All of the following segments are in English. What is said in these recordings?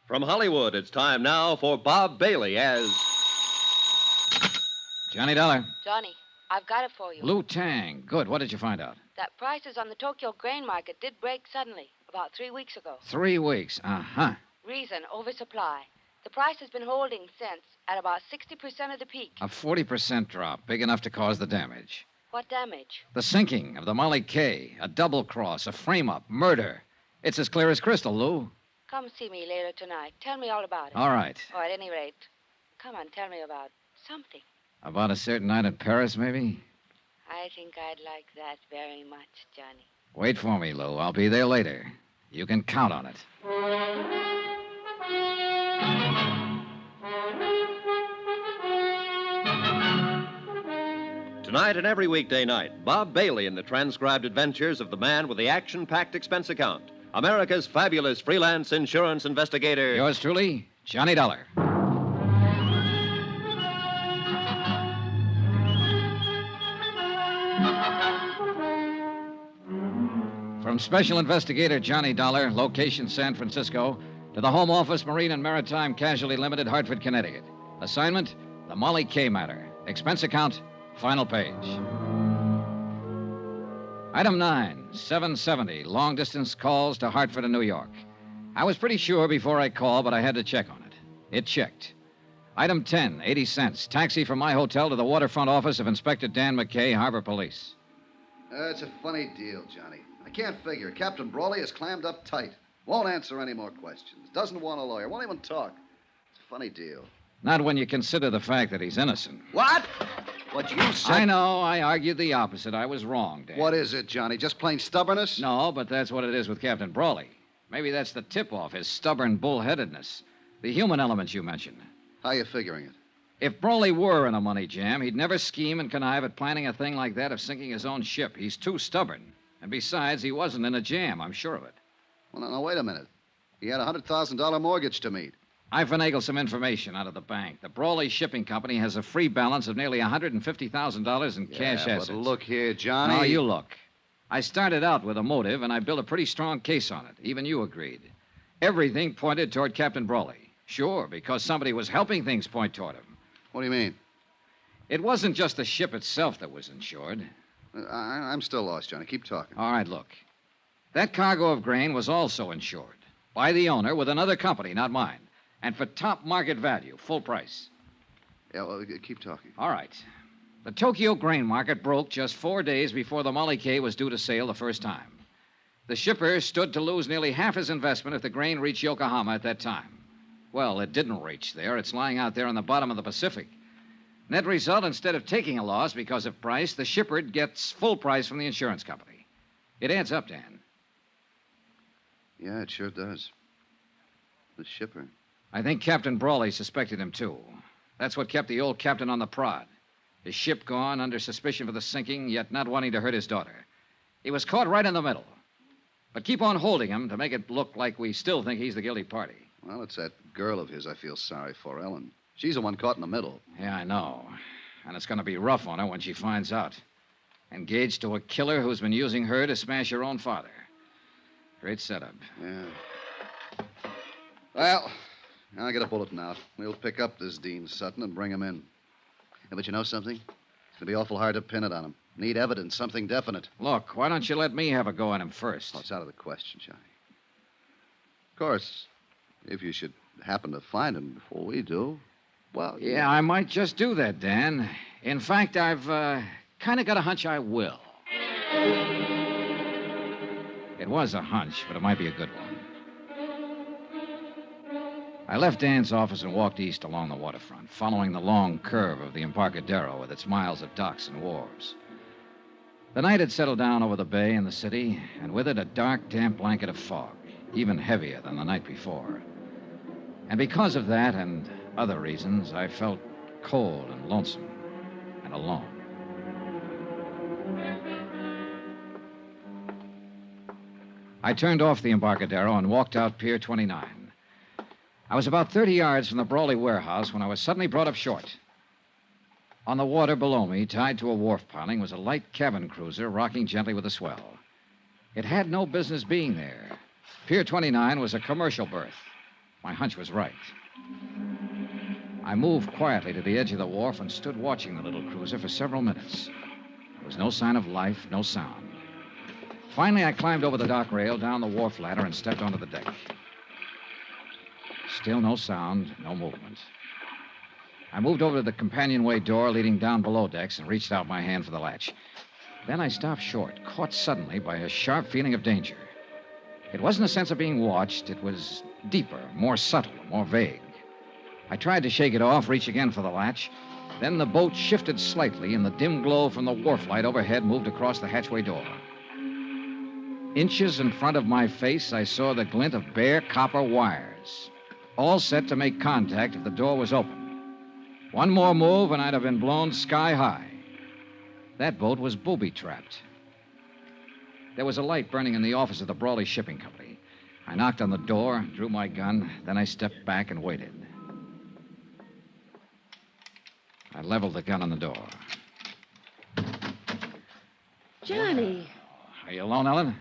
From Hollywood, it's time now for Bob Bailey as... Johnny Dollar. Johnny, I've got it for you. Lou Tang. Good. What did you find out? That prices on the Tokyo grain market did break suddenly, about 3 weeks ago. 3 weeks. Uh-huh. Reason, oversupply. The price has been holding since at about 60% of the peak. A 40% drop, big enough to cause the damage. What damage? The sinking of the Molly K, a double cross, a frame-up, murder. It's as clear as crystal, Lou. Come see me later tonight. Tell me all about it. All right. Or at any rate, come on, tell me about something. About a certain night in Paris, maybe? I think I'd like that very much, Johnny. Wait for me, Lou. I'll be there later. You can count on it. Tonight and every weekday night, Bob Bailey in the transcribed adventures of the man with the action-packed expense account. America's fabulous freelance insurance investigator. Yours truly, Johnny Dollar. From Special Investigator Johnny Dollar, location San Francisco, to the Home Office, Marine and Maritime Casualty Limited, Hartford, Connecticut. Assignment, the Molly K matter. Expense account, final page. Item 9, 770, long-distance calls to Hartford and New York. I was pretty sure before I called, but I had to check on it. It checked. Item 10, 80 cents, taxi from my hotel to the waterfront office of Inspector Dan McKay, Harbor Police. It's a funny deal, Johnny. I can't figure. Captain Brawley is clammed up tight. Won't answer any more questions. Doesn't want a lawyer. Won't even talk. It's a funny deal. Not when you consider the fact that he's innocent. What? What you said? I know. I argued the opposite. I was wrong, Dan. What is it, Johnny? Just plain stubbornness? No, but that's what it is with Captain Brawley. Maybe that's the tip-off, his stubborn bullheadedness. The human elements you mentioned. How you figuring it? If Brawley were in a money jam, he'd never scheme and connive at planning a thing like that of sinking his own ship. He's too stubborn. And besides, he wasn't in a jam, I'm sure of it. Well, no, wait a minute. He had a $100,000 mortgage to meet. I finagled some information out of the bank. The Brawley Shipping Company has a free balance of nearly $150,000 in cash assets. But look here, Johnny. No, you look. I started out with a motive, and I built a pretty strong case on it. Even you agreed. Everything pointed toward Captain Brawley. Sure, because somebody was helping things point toward him. What do you mean? It wasn't just the ship itself that was insured. I'm still lost, Johnny. Keep talking. All right, look. That cargo of grain was also insured. By the owner with another company, not mine. And for top market value, full price. Yeah, well, keep talking. All right. The Tokyo grain market broke just 4 days before the Molly K was due to sail the first time. The shipper stood to lose nearly half his investment if the grain reached Yokohama at that time. Well, it didn't reach there. It's lying out there on the bottom of the Pacific. Net result, instead of taking a loss because of price, the shipper gets full price from the insurance company. It adds up, Dan. Yeah, it sure does. The shipper. I think Captain Brawley suspected him, too. That's what kept the old captain on the prod. His ship gone, under suspicion for the sinking, yet not wanting to hurt his daughter. He was caught right in the middle. But keep on holding him to make it look like we still think he's the guilty party. Well, it's that girl of his I feel sorry for, Ellen. She's the one caught in the middle. Yeah, I know. And it's going to be rough on her when she finds out. Engaged to a killer who's been using her to smash her own father. Great setup. Yeah. Well, I'll get a bulletin out. We'll pick up this Dean Sutton and bring him in. Yeah, but you know something? It's going to be awful hard to pin it on him. Need evidence, something definite. Look, why don't you let me have a go at him first? Oh, it's out of the question, Johnny. Of course, if you should happen to find him before we do, well... Yeah, I might just do that, Dan. In fact, I've kind of got a hunch I will. It was a hunch, but it might be a good one. I left Dan's office and walked east along the waterfront, following the long curve of the Embarcadero with its miles of docks and wharves. The night had settled down over the bay and the city, and with it a dark, damp blanket of fog, even heavier than the night before. And because of that and other reasons, I felt cold and lonesome and alone. I turned off the Embarcadero and walked out Pier 29. I was about 30 yards from the Brawley warehouse when I was suddenly brought up short. On the water below me, tied to a wharf piling, was a light cabin cruiser rocking gently with a swell. It had no business being there. Pier 29 was a commercial berth. My hunch was right. I moved quietly to the edge of the wharf and stood watching the little cruiser for several minutes. There was no sign of life, no sound. Finally, I climbed over the dock rail, down the wharf ladder, and stepped onto the deck. Still no sound, no movement. I moved over to the companionway door leading down below decks and reached out my hand for the latch. Then I stopped short, caught suddenly by a sharp feeling of danger. It wasn't a sense of being watched. It was deeper, more subtle, more vague. I tried to shake it off, reach again for the latch. Then the boat shifted slightly, and the dim glow from the wharf light overhead moved across the hatchway door. Inches in front of my face, I saw the glint of bare copper wires, all set to make contact if the door was open. One more move, and I'd have been blown sky high. That boat was booby-trapped. There was a light burning in the office of the Brawley Shipping Company. I knocked on the door, drew my gun, then I stepped back and waited. I leveled the gun on the door. Johnny. Are you alone, Ellen?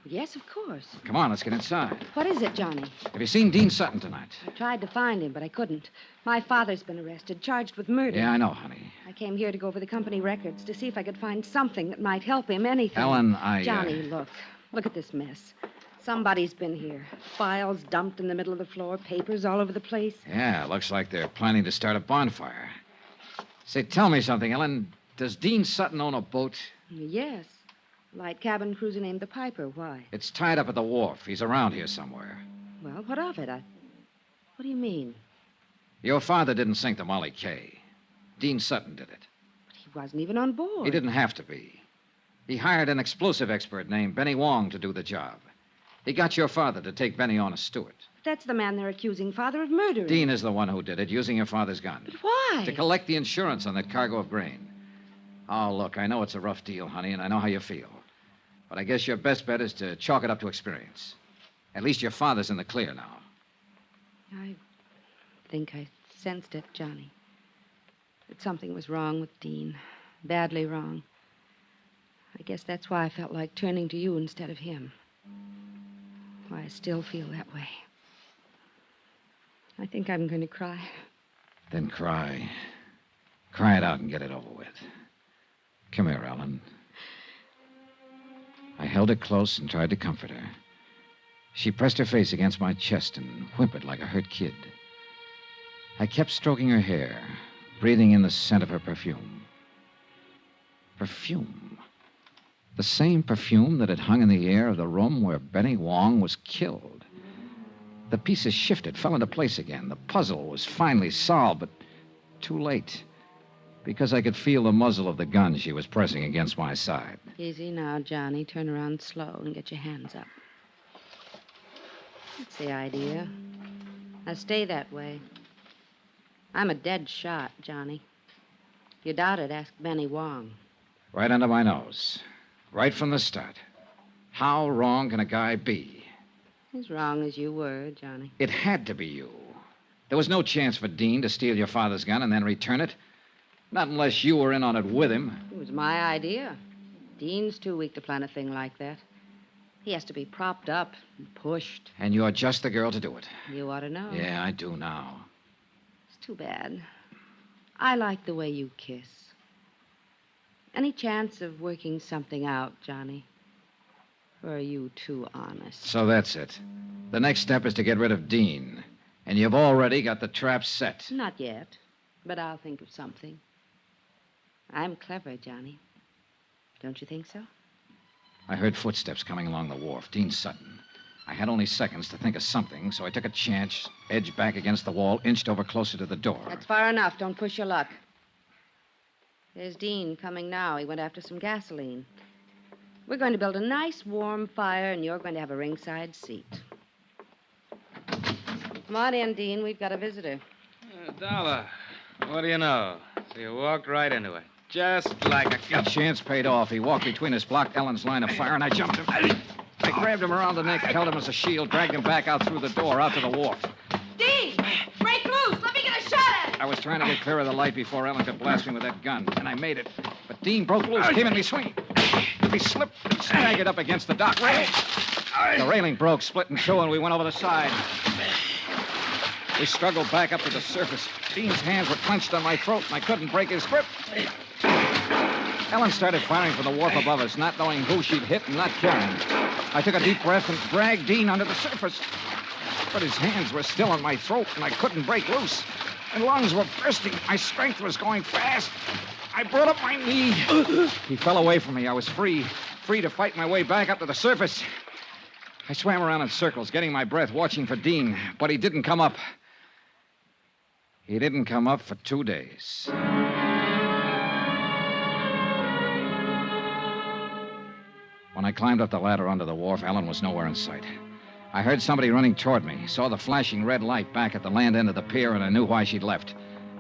Yes, of course. Come on, let's get inside. What is it, Johnny? Have you seen Dean Sutton tonight? I tried to find him, but I couldn't. My father's been arrested, charged with murder. Yeah, I know, honey. I came here to go over the company records to see if I could find something that might help him, anything. Ellen, Johnny, look. Look at this mess. Somebody's been here. Files dumped in the middle of the floor, papers all over the place. Yeah, looks like they're planning to start a bonfire. Say, tell me something, Ellen. Does Dean Sutton own a boat? Yes. Light cabin cruiser named the Piper. Why? It's tied up at the wharf. He's around here somewhere. Well, what of it? What do you mean? Your father didn't sink the Molly K. Dean Sutton did it. But he wasn't even on board. He didn't have to be. He hired an explosive expert named Benny Wong to do the job. He got your father to take Benny on as steward. That's the man they're accusing father of murdering. Dean is the one who did it, using your father's gun. But why? To collect the insurance on that cargo of grain. Oh, look, I know it's a rough deal, honey, and I know how you feel. But I guess your best bet is to chalk it up to experience. At least your father's in the clear now. I think I sensed it, Johnny. That something was wrong with Dean. Badly wrong. I guess that's why I felt like turning to you instead of him. Why I still feel that way. I think I'm going to cry. Then cry. Cry it out and get it over with. Come here, Ellen. I held her close and tried to comfort her. She pressed her face against my chest and whimpered like a hurt kid. I kept stroking her hair, breathing in the scent of her perfume. Perfume. The same perfume that had hung in the air of the room where Benny Wong was killed. The pieces shifted, fell into place again. The puzzle was finally solved, but too late. Because I could feel the muzzle of the gun she was pressing against my side. Easy now, Johnny. Turn around slow and get your hands up. That's the idea. Now stay that way. I'm a dead shot, Johnny. If you doubt it, ask Benny Wong. Right under my nose. Right from the start. How wrong can a guy be? As wrong as you were, Johnny. It had to be you. There was no chance for Dean to steal your father's gun and then return it. Not unless you were in on it with him. It was my idea. Dean's too weak to plan a thing like that. He has to be propped up and pushed. And you're just the girl to do it. You ought to know. Yeah, I do now. It's too bad. I like the way you kiss. Any chance of working something out, Johnny? Or are you too honest? So that's it. The next step is to get rid of Dean. And you've already got the trap set. Not yet, but I'll think of something. I'm clever, Johnny. Don't you think so? I heard footsteps coming along the wharf. Dean Sutton. I had only seconds to think of something, so I took a chance, edged back against the wall, inched over closer to the door. That's far enough. Don't push your luck. There's Dean coming now. He went after some gasoline. We're going to build a nice warm fire, and you're going to have a ringside seat. Come on in, Dean. We've got a visitor. Dollar. What do you know? So you walked right into it. Just like a The gun. chance paid off. He walked between us, blocked Ellen's line of fire, and I jumped him. I grabbed him around the neck, held him as a shield, dragged him back out through the door, out to the wharf. Dean! Break loose! Let me get a shot at it! I was trying to get clear of the light before Ellen could blast me with that gun, and I made it. But Dean broke loose, came in me swinging. He slipped and staggered up against the dock rail. The railing broke, split in two, and we went over the side. We struggled back up to the surface. Dean's hands were clenched on my throat, and I couldn't break his grip. Ellen started firing from the wharf above us, not knowing who she'd hit and not caring. I took a deep breath and dragged Dean under the surface. But his hands were still on my throat, and I couldn't break loose. My lungs were bursting. My strength was going fast. I brought up my knee. He fell away from me. I was free to fight my way back up to the surface. I swam around in circles, getting my breath, watching for Dean, but he didn't come up. He didn't come up for 2 days. When I climbed up the ladder onto the wharf, Ellen was nowhere in sight. I heard somebody running toward me, saw the flashing red light back at the land end of the pier, and I knew why she'd left.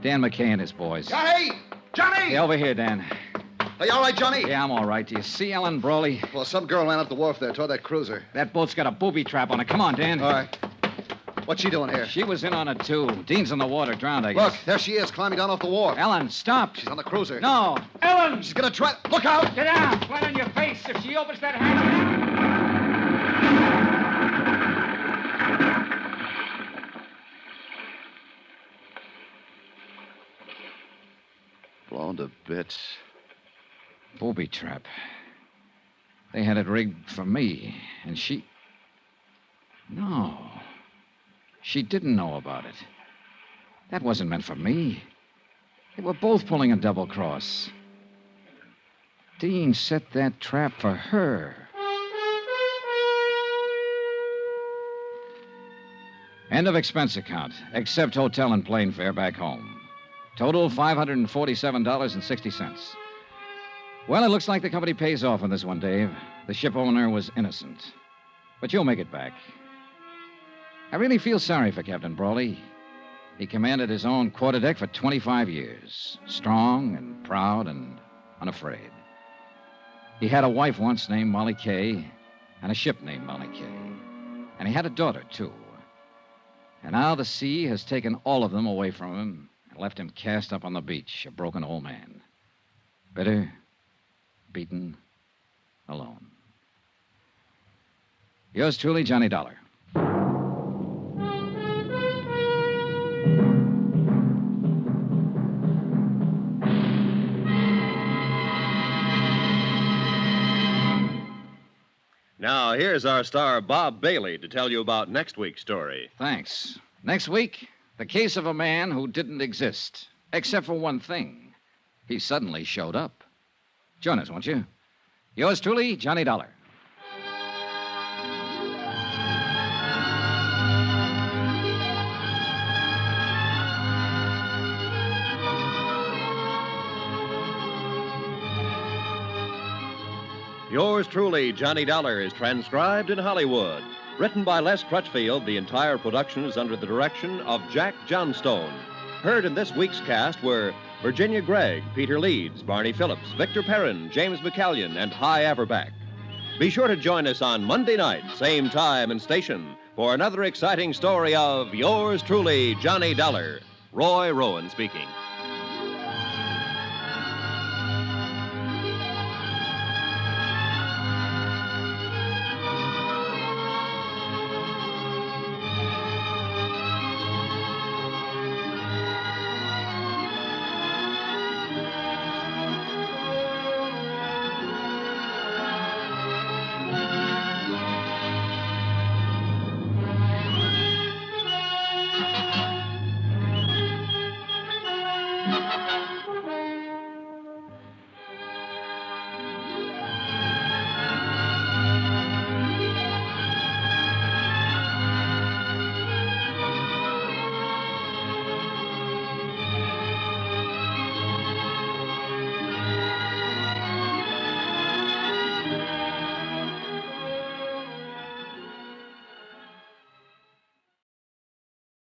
Dan McKay and his boys. Johnny! Johnny! Hey, over here, Dan. Are you all right, Johnny? Yeah, I'm all right. Do you see Ellen Brawley? Well, some girl ran up the wharf there toward that cruiser. That boat's got a booby trap on it. Come on, Dan. All right. What's she doing here? She was in on it, too. Dean's in the water, drowned, I guess. Look, there she is, climbing down off the wharf. Ellen, stop. She's on the cruiser. No. Ellen! She's gonna try... Look out! Get down! Flat on your face. If she opens that hatch... Blown to bits. Booby trap. They had it rigged for me, and she... No. She didn't know about it. That wasn't meant for me. They were both pulling a double cross. Dean set that trap for her. End of expense account, except hotel and plane fare back home. Total $547.60. Well, it looks like the company pays off on this one, Dave. The ship owner was innocent. But you'll make it back. I really feel sorry for Captain Brawley. He commanded his own quarterdeck for 25 years. Strong and proud and unafraid. He had a wife once named Molly Kay, and a ship named Molly Kay. And he had a daughter, too. And now the sea has taken all of them away from him and left him cast up on the beach, a broken old man. Bitter, beaten, alone. Yours truly, Johnny Dollar. Now, here's our star, Bob Bailey, to tell you about next week's story. Thanks. Next week, the case of a man who didn't exist, except for one thing. He suddenly showed up. Join us, won't you? Yours truly, Johnny Dollar. Yours truly, Johnny Dollar, is transcribed in Hollywood. Written by Les Crutchfield, the entire production is under the direction of Jack Johnstone. Heard in this week's cast were Virginia Gregg, Peter Leeds, Barney Phillips, Victor Perrin, James McCallion, and Hy Averback. Be sure to join us on Monday night, same time and station, for another exciting story of Yours truly, Johnny Dollar. Roy Rowan speaking.